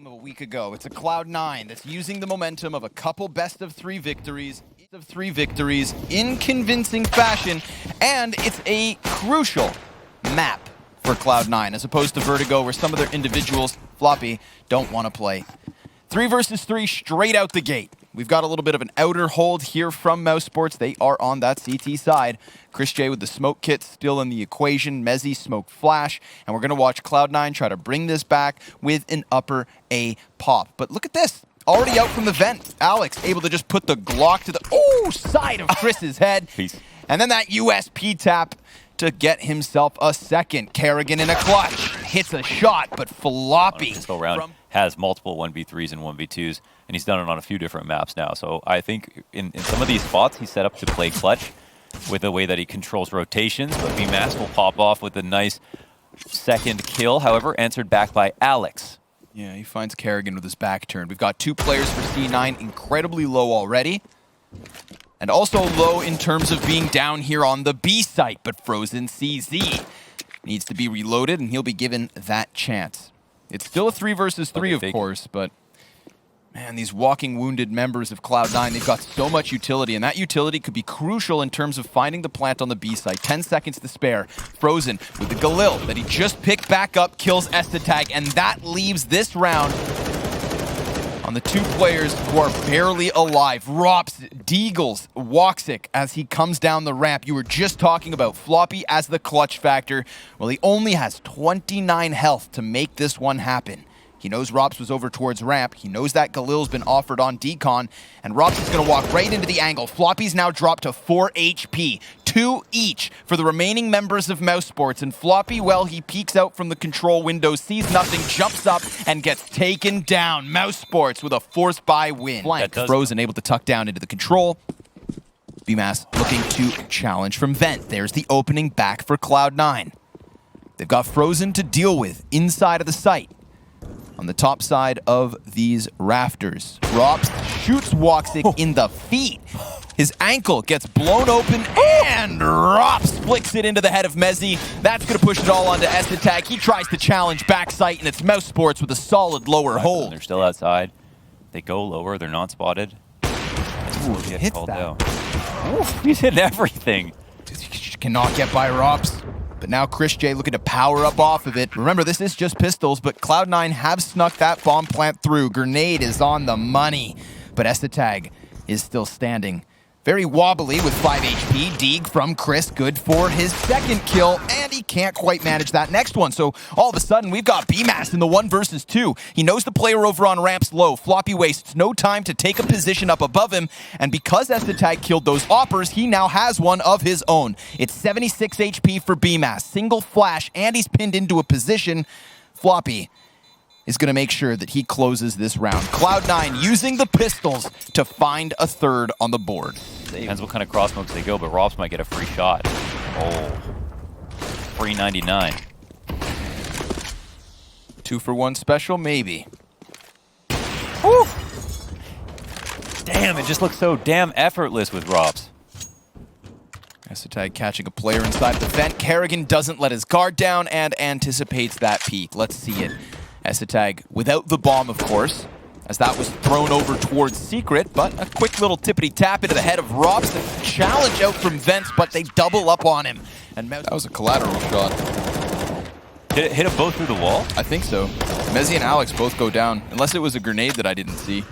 a week ago. It's a Cloud9 that's using the momentum of a couple best-of-3 victories in convincing fashion, and it's a crucial map for Cloud9 as opposed to Vertigo, where some of their individuals, Floppy, don't want to play. 3 versus 3 straight out the gate. We've got a little bit of an outer hold here from mousesports. They are on that CT side. Chris J with the smoke kit still in the equation. Mezzy smoke flash. And we're going to watch Cloud9 try to bring this back with an upper A pop. But look at this. Already out from the vent. Alex able to just put the Glock to the side of Chris's head. Peace. And then that USP tap to get himself a second. Kerrigan in a clutch. Hits a shot, but Floppy. Round has multiple 1v3s and 1v2s, and he's done it on a few different maps now. So I think in some of these spots, he's set up to play clutch with the way that he controls rotations, but BMAS will pop off with a nice second kill, however, answered back by Alex. Yeah, he finds Kerrigan with his back turned. We've got 2 players for C9, incredibly low already. And also low in terms of being down here on the B site, but Frozen CZ needs to be reloaded, and he'll be given that chance. It's still a 3 versus 3, of course, but man, these walking wounded members of Cloud9, they've got so much utility, and that utility could be crucial in terms of finding the plant on the B site. 10 seconds to spare. Frozen with the Galil that he just picked back up, kills Estetag, and that leaves this round on the 2 players who are barely alive. Rops, Deagles, Woxic as he comes down the ramp. You were just talking about Floppy as the clutch factor. Well, he only has 29 health to make this one happen. He knows Rops was over towards ramp. He knows that Galil's been offered on decon, and Rops is going to walk right into the angle. Floppy's now dropped to 4 HP. 2 each for the remaining members of mousesports, and Floppy, well, he peeks out from the control window, sees nothing, jumps up, and gets taken down. mousesports with a force buy win. Frozen able to tuck down into the control. BMAS looking to challenge from vent. There's the opening back for Cloud9. They've got Frozen to deal with inside of the site. On the top side of these rafters. Rops shoots Woxic in the feet. His ankle gets blown open, and Rops flicks it into the head of Mezzy. That's going to push it all onto Estetag. He tries to challenge backside, and it's mousesports with a solid lower hold. They're still outside. They go lower. They're not spotted. Ooh, hits that. Ooh, he's hitting everything. Just cannot get by Rops. But now Chris J looking to power up off of it. Remember, this is just pistols, but Cloud9 have snuck that bomb plant through. Grenade is on the money, but Estetag is still standing. Very wobbly with 5 HP. Deeg from Chris, good for his second kill, and he can't quite manage that next one. So all of a sudden, we've got BMAS in the 1 versus 2. He knows the player over on ramp's low. Floppy wastes no time to take a position up above him, and because Estetag killed those oppers, he now has one of his own. It's 76 HP for BMAS. Single flash, and he's pinned into a position. Floppy is going to make sure that he closes this round. Cloud9 using the pistols to find a third on the board. Depends what kind of cross smokes they go, but Rops might get a free shot. Oh, free 99. 2 for 1 special, maybe. Woo! Damn, it just looks so damn effortless with Rops. Estetag catching a player inside the vent. Kerrigan doesn't let his guard down and anticipates that peek. Let's see it. Estetag without the bomb, of course, as that was thrown over towards Secret, but a quick little tippity-tap into the head of Rops. A challenge out from vents, but they double up on him. And that was a collateral shot. Did it hit them both through the wall? I think so. Mezzy and Alex both go down, unless it was a grenade that I didn't see.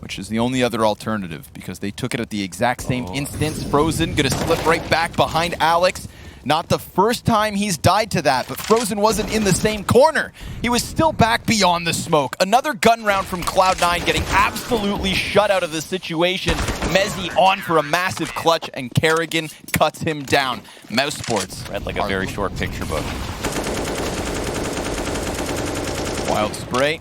Which is the only other alternative, because they took it at the exact same instance. Frozen gonna slip right back behind Alex. Not the first time he's died to that, but Frozen wasn't in the same corner. He was still back beyond the smoke. Another gun round from Cloud9 getting absolutely shut out of the situation. Mezzy on for a massive clutch, and Kerrigan cuts him down. mousesports. Read like a very short picture book. Wild spray.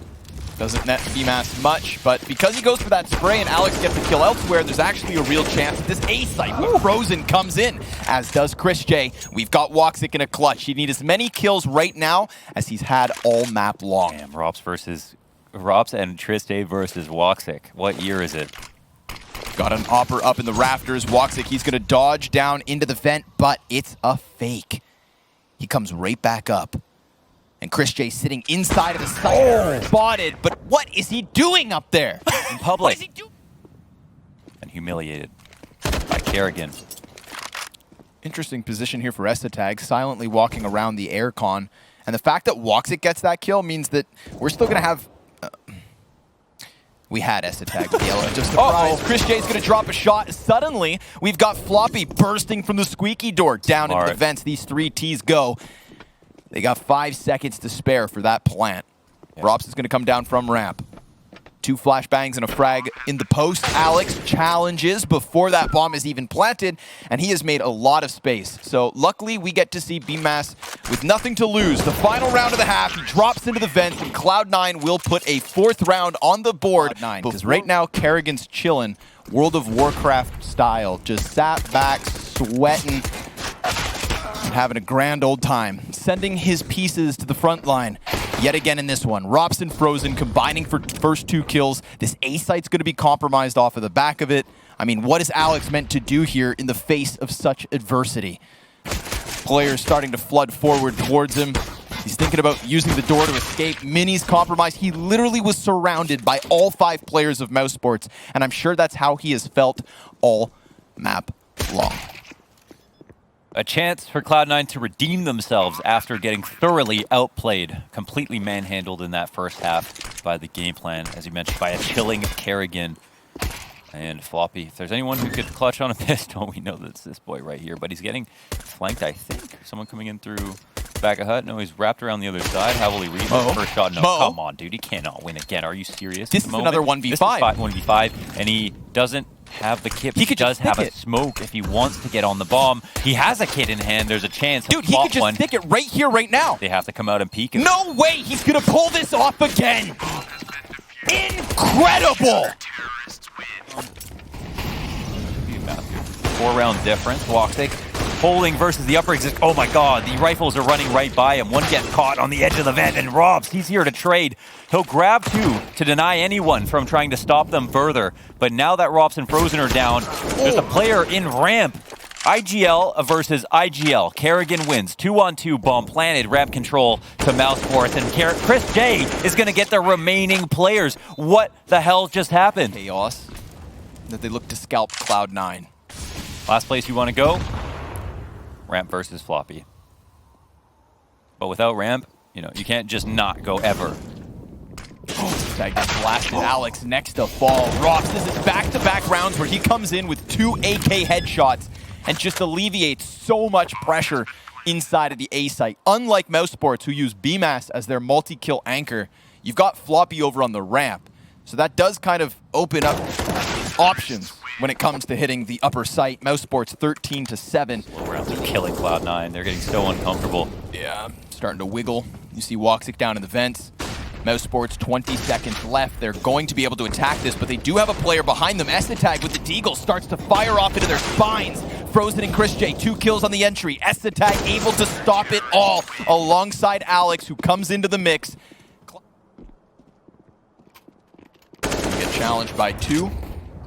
Doesn't net BMAS much, but because he goes for that spray and Alex gets the kill elsewhere, there's actually a real chance that this A site with Frozen comes in, as does Chris J. We've got Woxic in a clutch. He needs as many kills right now as he's had all map long. Damn, Rops and Triste versus Woxic. What year is it? Got an opper up in the rafters. Woxic, he's going to dodge down into the vent, but it's a fake. He comes right back up. And Chris J sitting inside of the site, spotted, but what is he doing up there? In public. What is he doing? And humiliated by Kerrigan. Interesting position here for Essetag, silently walking around the aircon. And the fact that Woxic gets that kill means that we're still going to have... we had Essetag with the element of surprise. Chris J's going to drop a shot. Suddenly, we've got Floppy bursting from the squeaky door down into the vents. These 3 Ts go. They got 5 seconds to spare for that plant. Yep. Rops is going to come down from ramp. 2 flashbangs and a frag in the post. Alex challenges before that bomb is even planted, and he has made a lot of space. So luckily, we get to see BMAS with nothing to lose. The final round of the half, he drops into the vents, and Cloud9 will put a 4th round on the board. Because right now, Kerrigan's chilling, World of Warcraft style, just sat back, sweating, and having a grand old time, sending his pieces to the front line. Yet again in this one, Rops and Frozen combining for first 2 kills. This A site's going to be compromised off of the back of it. I mean, what is Alex meant to do here in the face of such adversity? Players starting to flood forward towards him. He's thinking about using the door to escape. Mini's compromised. He literally was surrounded by all 5 players of mousesports, and I'm sure that's how he has felt all map long. A chance for Cloud9 to redeem themselves after getting thoroughly outplayed, completely manhandled in that first half by the game plan, as you mentioned, by a chilling Kerrigan and Floppy. If there's anyone who could clutch on a pistol, we know that's this boy right here, but he's getting flanked, I think. Someone coming in through back of hut. No, he's wrapped around the other side. How will he read the first shot? No, come on, dude. He cannot win again. Are you serious? This is another 1v5. This is 1v5, and he doesn't have the kit. He does have a smoke if he wants to get on the bomb. He has a kit in hand. There's a chance. Dude, he could just stick it right here, right now. They have to come out and peek. No way he's going to pull this off again. Incredible. 4-round difference. Woxic holding versus the upper exist. Oh my god, the rifles are running right by him. One gets caught on the edge of the vent, and Robs, he's here to trade. He'll grab 2 to deny anyone from trying to stop them further. But now that Robs and Frozen are down, there's a player in ramp. IGL versus IGL. Kerrigan wins. 2-on-2 bomb planted. Ramp control to mousesports. And Chris J is going to get the remaining players. What the hell just happened? Chaos. That they look to scalp Cloud9. Last place you want to go? Ramp versus Floppy. But without Ramp, you know, you can't just not go ever. Tag gets blasted. Alex next to fall. Ross, this is back-to-back rounds where he comes in with 2 AK headshots and just alleviates so much pressure inside of the A site. Unlike mousesports, who use BMAS as their multi-kill anchor, you've got Floppy over on the ramp. So that does kind of open up options when it comes to hitting the upper site. mousesports 13-7. Slow rounds are killing Cloud9. They're getting so uncomfortable. Yeah, starting to wiggle. You see Woxic down in the vents. mousesports 20 seconds left. They're going to be able to attack this, but they do have a player behind them. Essetag with the Deagle starts to fire off into their spines. Frozen and Chris J, 2 kills on the entry. Essetag able to stop it all alongside Alex, who comes into the mix. Get challenged by 2.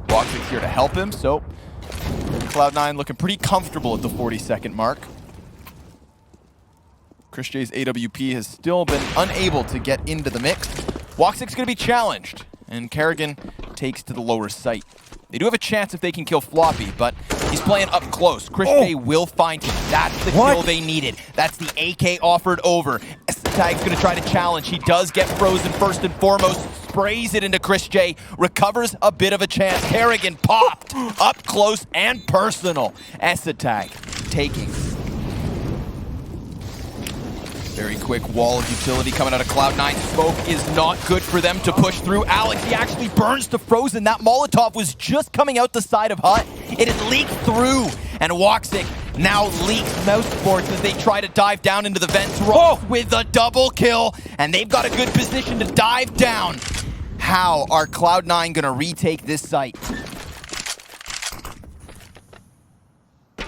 Woxic's here to help him, so Cloud9 looking pretty comfortable at the 40-second mark. Chris J's AWP has still been unable to get into the mix. Woxic's going to be challenged, and Kerrigan takes to the lower site. They do have a chance if they can kill Floppy, but he's playing up close. Chris J will find him. That's the kill they needed. That's the AK offered over. Essetag's going to try to challenge. He does get Frozen first and foremost. Sprays it into Chris J. Recovers a bit of a chance. Kerrigan popped up close and personal. Essetag taking. Very quick wall of utility coming out of Cloud9. Smoke is not good for them to push through. Alex, he actually burns to Frozen. That Molotov was just coming out the side of hut. It had leaked through, and Woxic now leaks mousesports as they try to dive down into the vents. Ross with a double kill, and they've got a good position to dive down. How are Cloud9 going to retake this site?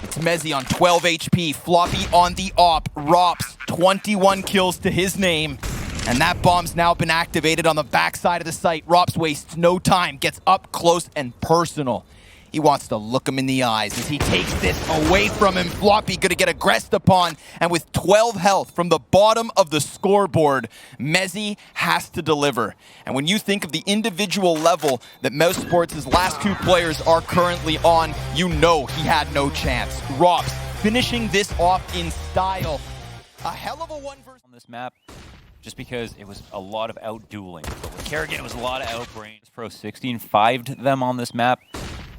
It's Mezzy on 12 HP, Floppy on the op, Rops 21 kills to his name, and that bomb's now been activated on the backside of the site. Rops wastes no time, gets up close and personal. He wants to look him in the eyes as he takes this away from him. Floppy gonna get aggressed upon, and with 12 health from the bottom of the scoreboard, Mezzy has to deliver. And when you think of the individual level that mousesports' last two players are currently on, you know he had no chance. Robs finishing this off in style. A hell of a one versus on this map, just because it was a lot of out-dueling. But with Kerrigan, it was a lot of out-brain. Pro 16 5'd them on this map,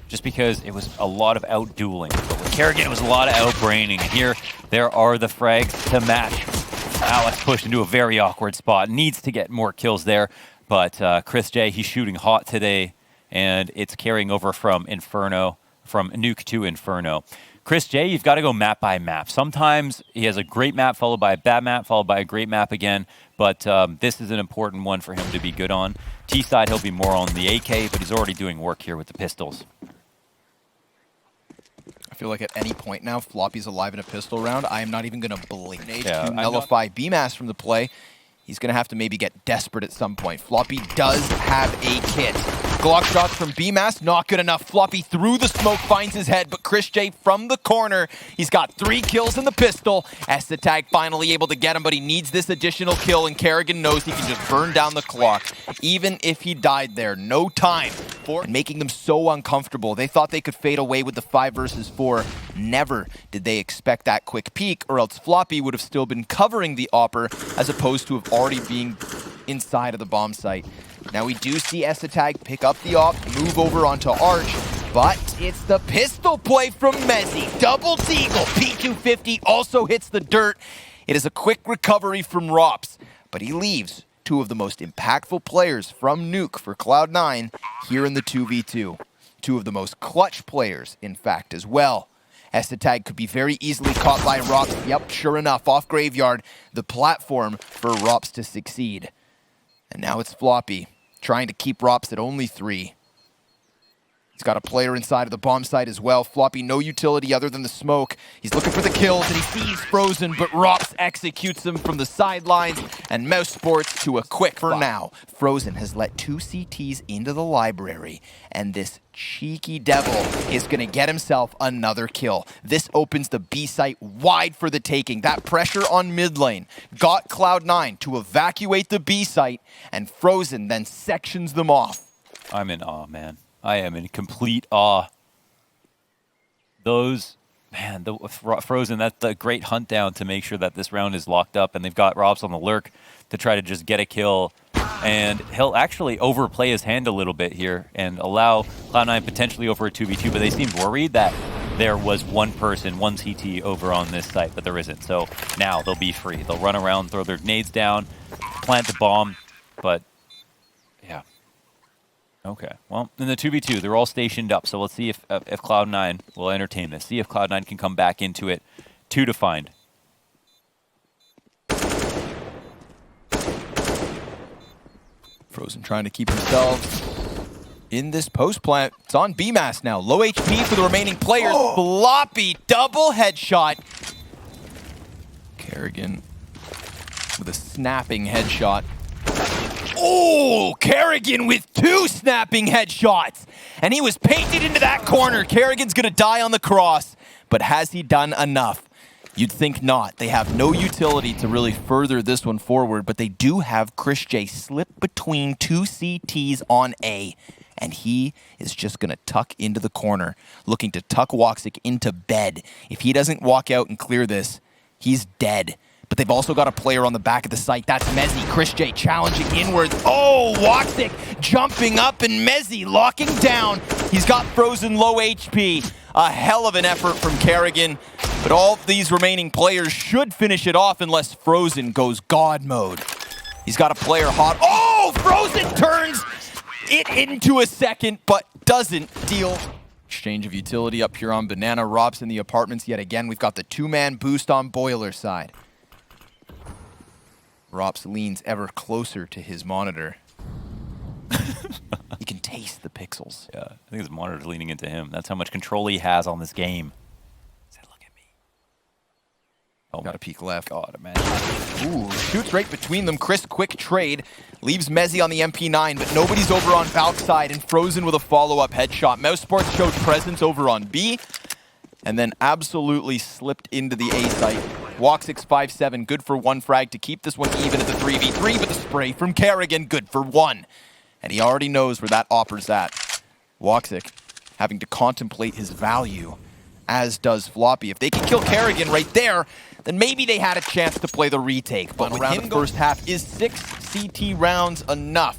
just because it was a lot of out-dueling. But with Kerrigan, it was a lot of out-braining. And here, there are the frags to match. Alex pushed into a very awkward spot. Needs to get more kills there. But Chris J, he's shooting hot today. And it's carrying over from Inferno, from Nuke to Inferno. Chris J, you've got to go map by map. Sometimes he has a great map followed by a bad map, followed by a great map again. But this is an important one for him to be good on. T-side, he'll be more on the AK, but he's already doing work here with the pistols. I feel like at any point now, Floppy's alive in a pistol round. I am not even going to blink Yeah, to nullify BMAS from the play. He's going to have to maybe get desperate at some point. Floppy does have a kit. Glock shots from BMAS, not good enough. Floppy through the smoke finds his head, but Chris J from the corner. He's got 3 kills in the pistol. Estetag finally able to get him, but he needs this additional kill, and Kerrigan knows he can just burn down the clock. Even if he died there, no time for making them so uncomfortable. They thought they could fade away with the 5 versus 4. Never did they expect that quick peek, or else Floppy would have still been covering the Opper as opposed to have already being inside of the bomb site. Now we do see Estetag pick up the op, move over onto Arch, but it's the pistol play from Mezzy. Double deagle, P250 also hits the dirt. It is a quick recovery from Rops, but he leaves 2 of the most impactful players from Nuke for Cloud9 here in the 2v2. 2 of the most clutch players, in fact, as well. Estetag could be very easily caught by Rops. Yep, sure enough, off Graveyard, the platform for Rops to succeed. And now it's Floppy, trying to keep Rops at only 3. He's got a player inside of the bomb site as well. Floppy, no utility other than the smoke. He's looking for the kills, and he sees Frozen, but Rops executes him from the sidelines, and mousesports to a quick for now. Frozen has let 2 CTs into the library, and this cheeky devil is going to get himself another kill. This opens the B site wide for the taking. That pressure on mid lane got Cloud9 to evacuate the B site, and Frozen then sections them off. I'm in awe, man. I am in complete awe. Those, man, the Frozen, that's the great hunt down to make sure that this round is locked up, and they've got Robs on the lurk to try to just get a kill. And he'll actually overplay his hand a little bit here and allow Cloud9 potentially over a 2v2, but they seemed worried that there was one person, one CT over on this site, but there isn't. So now they'll be free. They'll run around, throw their nades down, plant the bomb, but yeah. Okay, well, in the 2v2, they're all stationed up, so let's see if Cloud9 will entertain this. See if Cloud9 can come back into it. 2 to find. Frozen trying to keep themselves in this post plant. It's on BMAS now. Low HP for the remaining players. Oh. Floppy double headshot. Kerrigan with a snapping headshot. Oh, Kerrigan with 2 snapping headshots. And he was painted into that corner. Kerrigan's going to die on the cross. But has he done enough? You'd think not. They have no utility to really further this one forward, but they do have Chris J slip between 2 CTs on A. And he is just going to tuck into the corner, looking to tuck Woxic into bed. If he doesn't walk out and clear this, he's dead. But they've also got a player on the back of the site. That's Mezzy. Chris J challenging inwards. Oh, Woxic jumping up, and Mezzy locking down. He's got Frozen low HP. A hell of an effort from Kerrigan. But all of these remaining players should finish it off unless Frozen goes God mode. He's got a player hot. Oh, Frozen turns it into a second, but doesn't deal. Exchange of utility up here on Banana. Robs in the apartments yet again. We've got the 2-man boost on Boiler side. Rops leans ever closer to his monitor. He can taste the pixels. Yeah, I think his monitor's leaning into him. That's how much control he has on this game. He said, look at me. Oh, got a peek left. God, imagine. Ooh, shoots right between them. Chris, quick trade. Leaves Mezzy on the MP9, but nobody's over on Valk side, and Frozen with a follow-up headshot. mousesports showed presence over on B, and then absolutely slipped into the A site. Woxic 5-7, good for 1 frag to keep this one even at the 3v3, but the spray from Kerrigan, good for 1. And he already knows where that opper's at. Woxic having to contemplate his value, as does Floppy. If they can kill Kerrigan right there, then maybe they had a chance to play the retake. But around the first half, is 6 CT rounds enough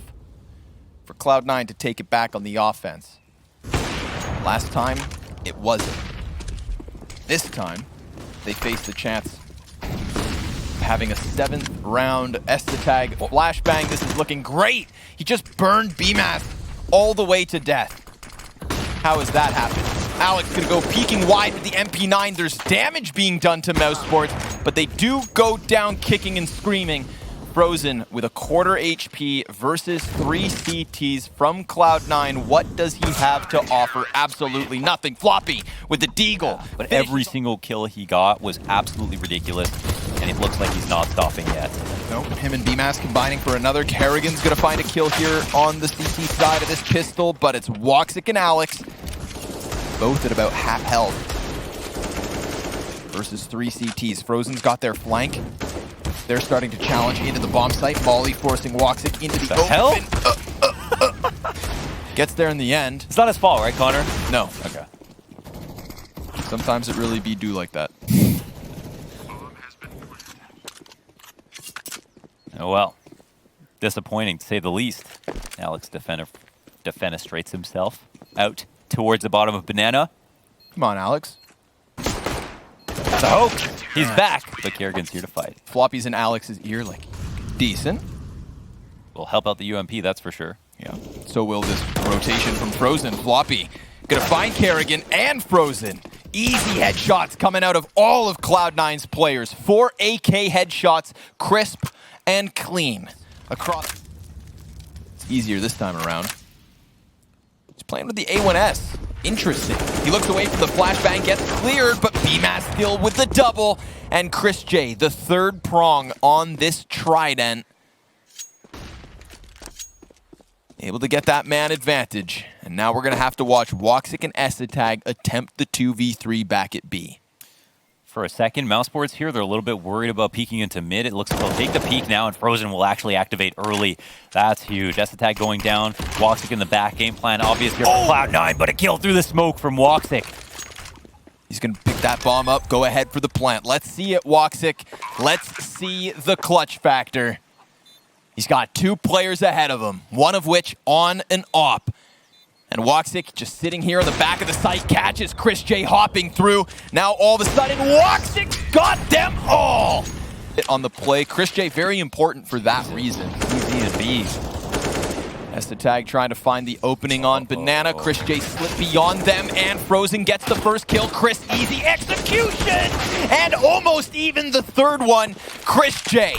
for Cloud9 to take it back on the offense? Last time, it wasn't. This time, they faced the chance of having a 7th round Estetag flashbang. This is looking great. He just burned BMAS all the way to death. How has that happened? Alex gonna go peeking wide with the MP9. There's damage being done to mousesports, but they do go down kicking and screaming. Frozen with a quarter HP versus 3 CTs from Cloud9. What does he have to offer? Absolutely nothing. Floppy with the deagle. But every single kill he got was absolutely ridiculous, and it looks like he's not stopping yet. Nope, him and BMAS combining for another. Kerrigan's gonna find a kill here on the CT side of this pistol, but it's Woxic and Alex, both at about half health. Versus 3 CTs. Frozen's got their flank. They're starting to challenge into the bomb site. Molly forcing Woxic into the open. Hell? Gets there in the end. It's not his fault, right, Connor? No. Okay. Sometimes it really be do like that. Oh well. Disappointing, to say the least. Alex defenestrates himself out towards the bottom of Banana. Come on, Alex. It's a hoax. He's back, but Kerrigan's here to fight. Floppy's in Alex's ear, like, decent. Will help out the UMP, that's for sure. Yeah. So will this rotation from Frozen. Floppy gonna find Kerrigan and Frozen. Easy headshots coming out of all of Cloud9's players. 4 AK headshots, crisp and clean across. It's easier this time around. He's playing with the A1S. Interesting. He looks away from the flashbang, gets cleared, but BMAS still with the double. And Chris J, the 3rd prong on this trident. Able to get that man advantage. And now we're going to have to watch Woxic and Estetag attempt the 2v3 back at B. For a second, mousesports here, they're a little bit worried about peeking into mid. It looks like they'll take the peek now, and Frozen will actually activate early. That's huge. Estetag going down. Woxic in the back. Game plan obvious here for Cloud9, but a kill through the smoke from Woxic. He's going to pick that bomb up, go ahead for the plant. Let's see it, Woxic. Let's see the clutch factor. He's got 2 players ahead of him, one of which on an op. And Woxic just sitting here on the back of the site, catches Chris J hopping through. Now all of a sudden, Woxic got them all! On the play, Chris J very important for that reason. Easy and B. Estetag trying to find the opening on Banana. Chris J slipped beyond them, and Frozen gets the first kill. Chris, easy execution! And almost even the 3rd one, Chris J.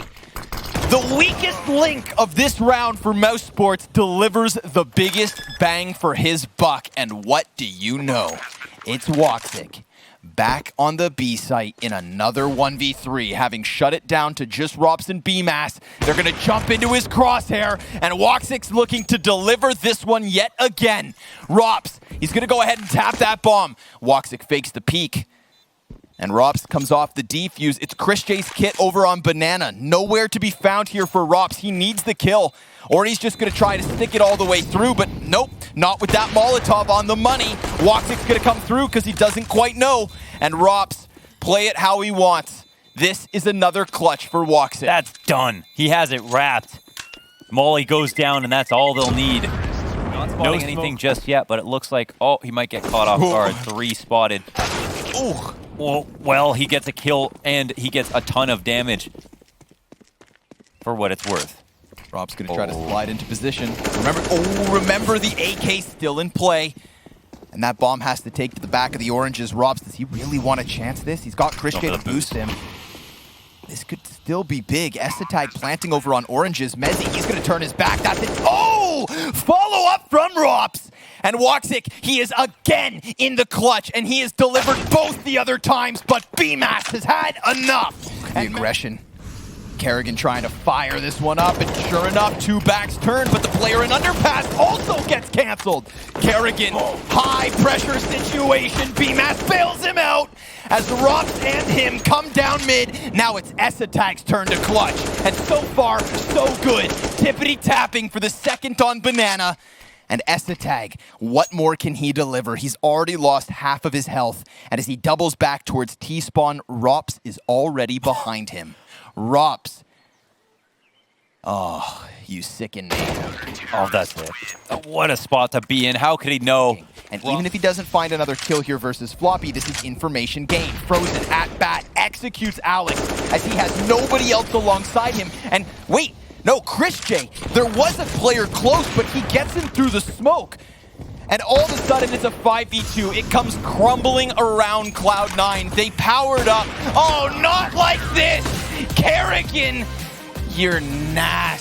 The weakest link of this round for mousesports delivers the biggest bang for his buck. And what do you know? It's Woxic back on the B site in another 1v3, having shut it down to just Rops and BMAS. They're going to jump into his crosshair, and Woxic's looking to deliver this one yet again. Rops, he's going to go ahead and tap that bomb. Woxic fakes the peek. And Rops comes off the defuse. It's Chris J's kit over on Banana. Nowhere to be found here for Rops. He needs the kill. Or he's just going to try to stick it all the way through. But nope, not with that Molotov on the money. Woxic's going to come through because he doesn't quite know. And Rops, play it how he wants. This is another clutch for Woxic. That's done. He has it wrapped. Molly goes down, and that's all they'll need. Not spotting anything just yet, but it looks like, oh, he might get caught off guard. 3 spotted. Ooh. Well, he gets a kill, and he gets a ton of damage for what it's worth. Rob's going to try to slide into position. Remember the AK still in play. And that bomb has to take to the back of the oranges. Robs, does he really want to chance this? He's got Chris J to boost him. This could still be big. Estetag planting over on oranges. Mezzy, he's going to turn his back. That's it. Oh! Follow up from Rops. And Woxic, he is again in the clutch, and he has delivered both the other times, but BMAS has had enough. The aggression. Kerrigan trying to fire this one up, and sure enough, 2 backs turn, but the player in underpass also gets canceled. Kerrigan, high pressure situation, BMAS bails him out as Rops and him come down mid. Now it's S-Attack's turn to clutch, and so far, so good. Tippity tapping for the second on Banana. And S-Attack, what more can he deliver? He's already lost half of his health, and as he doubles back towards T-spawn, Rops is already behind him. Rops. Oh, you sicken me. Oh, that's it. What a spot to be in. How could he know? And even if he doesn't find another kill here versus Floppy, this is information gained. Frozen at bat executes Alex as he has nobody else alongside him. And wait, no, Chris J. There was a player close, but he gets him through the smoke. And all of a sudden, it's a 5v2. It comes crumbling around Cloud9. They powered up. Oh, not like this! Kerrigan, you're nasty.